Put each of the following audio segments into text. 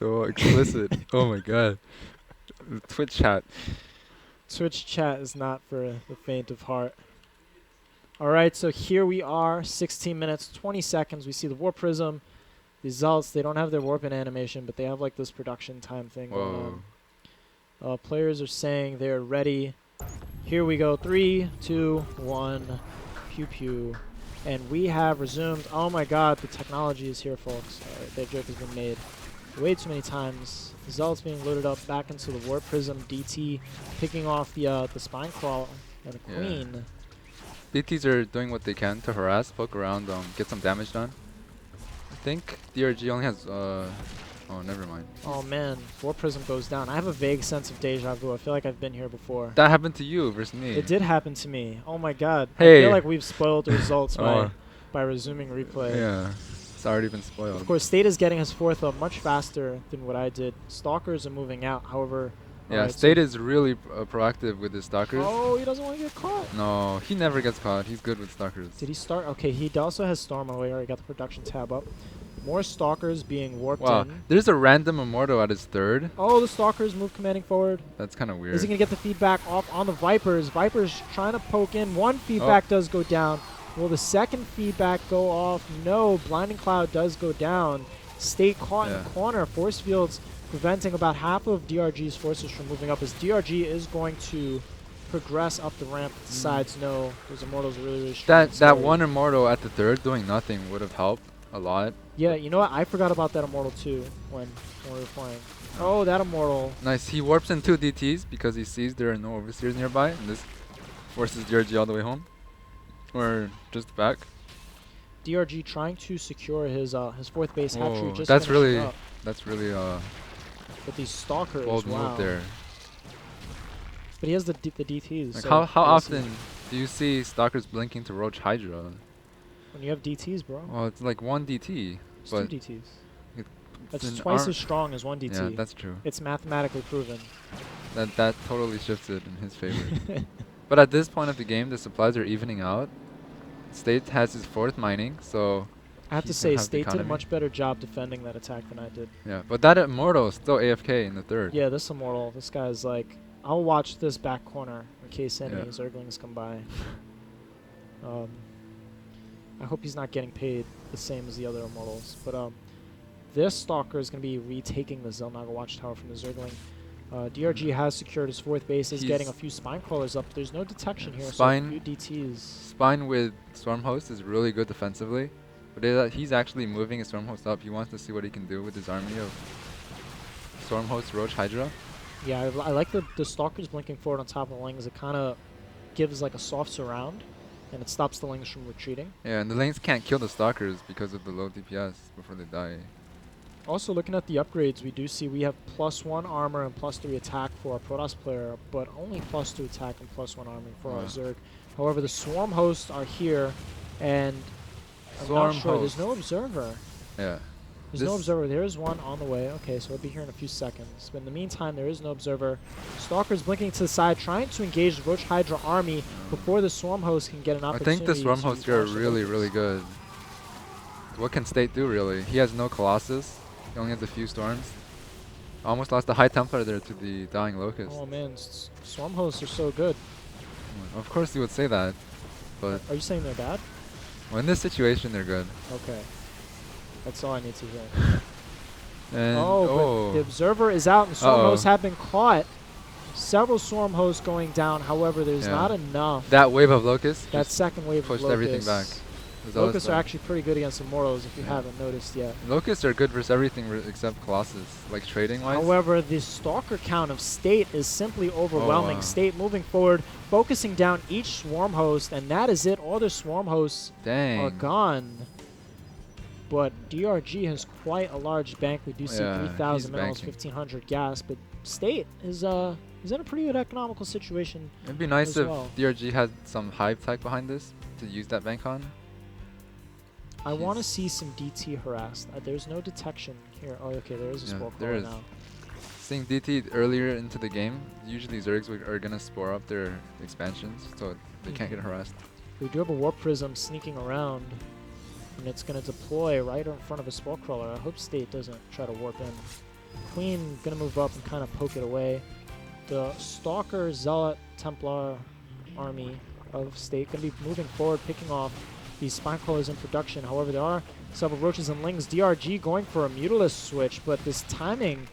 So explicit. Oh my god. Twitch chat. Twitch chat is not for the faint of heart. Alright, so here we are, 16 minutes, 20 seconds. We see the Warp Prism. The Zealots, they don't have their warping animation, but they have like this production time thing going on. Players are saying they're ready. Here we go. 3, 2, 1. Pew pew. And we have resumed. Oh my god, the technology is here, folks. Alright, that joke has been made way too many times. The Zealots being loaded up back into the Warp Prism. DT picking off the Spine Crawl and the Queen. DTs are doing what they can to harass, poke around, get some damage done. I think DRG only has, oh, never mind. Oh man, Warp Prism goes down. I have a vague sense of deja vu. I feel like I've been here before. That happened to you versus me. It did happen to me. Oh my god. Hey. I feel like we've spoiled the results by resuming replay. Yeah, it's already been spoiled. Of course, State is getting his fourth up much faster than what I did. Stalkers are moving out, however... Yeah, State is really proactive with his Stalkers. Oh, he doesn't want to get caught. No, he never gets caught. He's good with Stalkers. Did he start? Okay, he also has Storm away. Already got the production tab up. More Stalkers being warped in. There's a random Immortal at his third. Oh, the Stalkers move commanding forward. That's kind of weird. Is he going to get the feedback off on the Vipers? Vipers trying to poke in. One feedback does go down. Will the second feedback go off? No. Blinding Cloud does go down. State caught in the corner. Force fields preventing about half of DRG's forces from moving up, as DRG is going to progress up the ramp. The sides know those Immortals are really, really strong. That one Immortal at the third doing nothing would have helped a lot. Yeah, you know what? I forgot about that Immortal too when we were playing. Oh, that Immortal. Nice. He warps in 2 DTs because he sees there are no Overseers nearby, and this forces DRG all the way home. Or just back. DRG trying to secure his fourth base hatchery. Just that's really with these Stalkers. bold move there. But he has the DTs. Like so how often do you see Stalkers blinking to Roach Hydra? When you have DTs, bro. Well, it's like 1 DT. It's 2 DTs. That's twice as strong as 1 DT. Yeah, that's true. It's mathematically proven. That totally shifts it in his favor. But at this point of the game, the supplies are evening out. State has his 4th mining, so I have to say, State did a much better job defending that attack than I did. Yeah, but that Immortal is still AFK in the 3rd. Yeah, this Immortal, this guy's like, I'll watch this back corner in case any Zerglings come by. I hope he's not getting paid the same as the other Immortals. But this Stalker is going to be retaking the Xel'Naga Watchtower from the Zergling. DRG has secured his 4th base, is getting a few Spine Crawlers up. There's no detection here, so a few DTs. Spine with Storm Host is really good defensively, but he's actually moving his Storm Host up. He wants to see what he can do with his army of Storm Host, Roach Hydra. Yeah, I like the Stalkers blinking forward on top of the Lings. It kind of gives like a soft surround, and it stops the Lings from retreating. Yeah, and the Lings can't kill the Stalkers because of the low DPS before they die. Also, looking at the upgrades, we do see we have +1 armor and +3 attack for our Protoss player, but only +2 attack and +1 armor for our Zerg. However, the Swarm Hosts are here, and I'm not sure. There's no Observer. Yeah. There's no Observer. There is one on the way. Okay, so it'll be here in a few seconds. But in the meantime, there is no Observer. Stalker's blinking to the side, trying to engage the Roach Hydra army before the Swarm Host can get an opportunity. I think the Swarm Hosts here are really, really good. What can State do, really? He has no Colossus. He only has a few Storms. Almost lost the High Templar there to the Dying Locust. Oh man, Swarm Hosts are so good. Of course you would say that, but... Are you saying they're bad? Well, in this situation, they're good. Okay. That's all I need to hear. And but the Observer is out and Swarm Hosts have been caught. Several Swarm Hosts going down, however, there's not enough. That wave of Locusts? That second wave pushed of everything back. Locusts are actually pretty good against Immortals if you haven't noticed yet. Locusts are good versus everything except Colossus, like trading-wise. However, the Stalker count of State is simply overwhelming. State moving forward, focusing down each Swarm Host, and that is it. All the Swarm Hosts are gone. But DRG has quite a large bank. We do see 3,000 minerals, 1,500 gas, but State is in a pretty good economical situation. It'd be nice if DRG had some hive tech behind this to use that bank on. I want to see some DT harassed. There's no detection here. Oh, okay, there is a spore crawler now. Seeing DT earlier into the game, usually Zergs are going to spore up their expansions, so they can't get harassed. We do have a Warp Prism sneaking around, and it's going to deploy right in front of a spore crawler. I hope State doesn't try to warp in. Queen gonna move up and kind of poke it away. The Stalker, Zealot, Templar army of State gonna be moving forward, picking off these Spine Crawlers in production. However, there are several Roaches and Lings. DRG going for a Mutalisk switch, but this timing,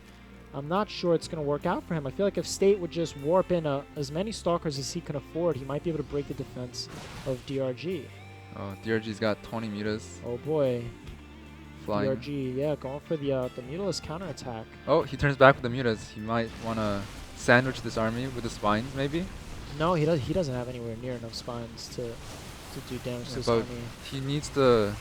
I'm not sure it's going to work out for him. I feel like if State would just warp in as many Stalkers as he can afford, he might be able to break the defense of DRG. Oh, DRG's got 20 mutas Oh boy. flying. DRG, yeah, going for the Mutalisk counterattack. Oh, he turns back with the mutas. He might want to sandwich this army with the spines, maybe. No, he doesn't have anywhere near enough spines to do damage to this but army. he needs to.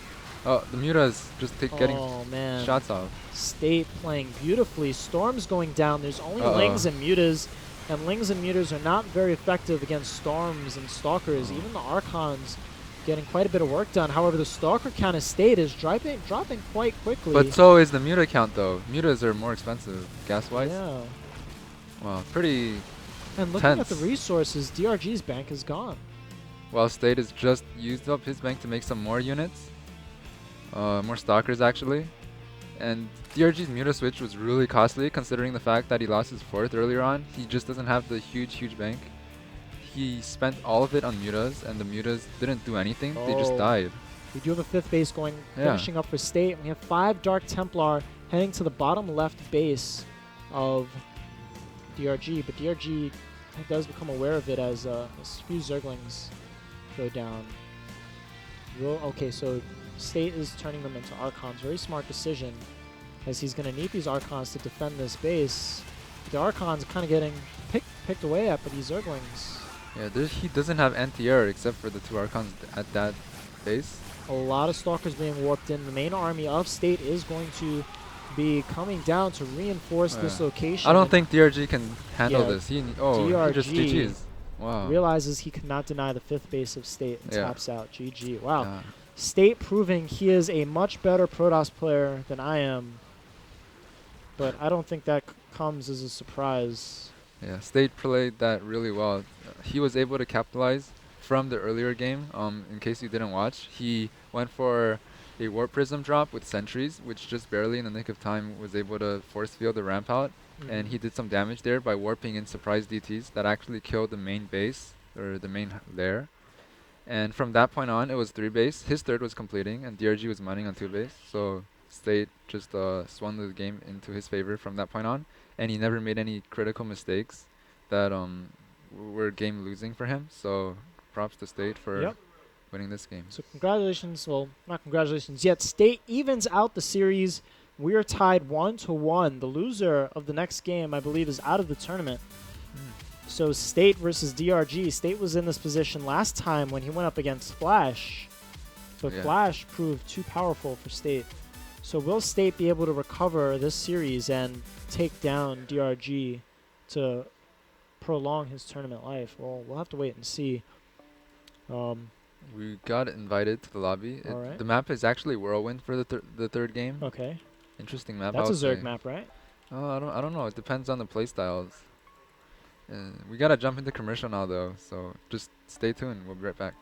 Oh, the mutas just getting Man. shots off. State playing beautifully. Storm's going down. There's only Uh-oh. Lings and Mutas, and Lings and Mutas are not very effective against Storms and Stalkers. Even the Archons getting quite a bit of work done. However, the Stalker count of State is dropping quite quickly. But so is the muta count, though. Mutas are more expensive, gas-wise. Yeah. Wow, pretty. And looking at tense. the resources, DRG's bank is gone. While State has just used up his bank to make some more units. More Stalkers, actually. And DRG's muta switch was really costly, considering the fact that he lost his 4th earlier on. He just doesn't have the huge bank. He spent all of it on mutas, and the mutas didn't do anything. They just Oh. died. We do have a 5th base Yeah. finishing up for State. We have 5 Dark Templar heading to the bottom left base of DRG, but DRG does become aware of it as a few Zerglings go down. Okay, so State is turning them into Archons. Very smart decision, as he's going to need these Archons to defend this base. The Archons kind of getting picked away at by these Zerglings. Yeah, he doesn't have anti-air except for the 2 Archons at that base. A lot of Stalkers being warped in. The main army of State is going to be coming down to reinforce this location. I don't think DRG can handle Yeah, this. He just DRG GG's. Wow. realizes he cannot deny the 5th base of State and Yeah. taps out. GG. Wow. Yeah. State proving he is a much better Protoss player than I am. But I don't think that comes as a surprise. Yeah, State played that really well. He was able to capitalize from the earlier game. In case you didn't watch, he went for a Warp Prism drop with sentries, which just barely in the nick of time was able to force field the ramp out. And he did some damage there by warping in surprise DTs that actually killed the main base, or the main lair. And from that point on, it was 3 base. His 3rd was completing, and DRG was mining on 2 base. So State just swung the game into his favor from that point on. And he never made any critical mistakes that were game losing for him. So props to State for winning this game. So congratulations. Well, not congratulations yet. State evens out the series. We are tied 1-1. The loser of the next game, I believe, is out of the tournament. So State versus DRG. State was in this position last time when he went up against Flash. But Flash proved too powerful for State. So will State be able to recover this series and take down DRG to prolong his tournament life? Well, we'll have to wait and see. We got invited to the lobby. Alright. The map is actually Whirlwind for the 3rd game. Okay. Interesting map. That's I a would Zerg say. map, right? Oh, I don't know. It depends on the playstyles. We gotta jump into commercial now, though. So just stay tuned. We'll be right back.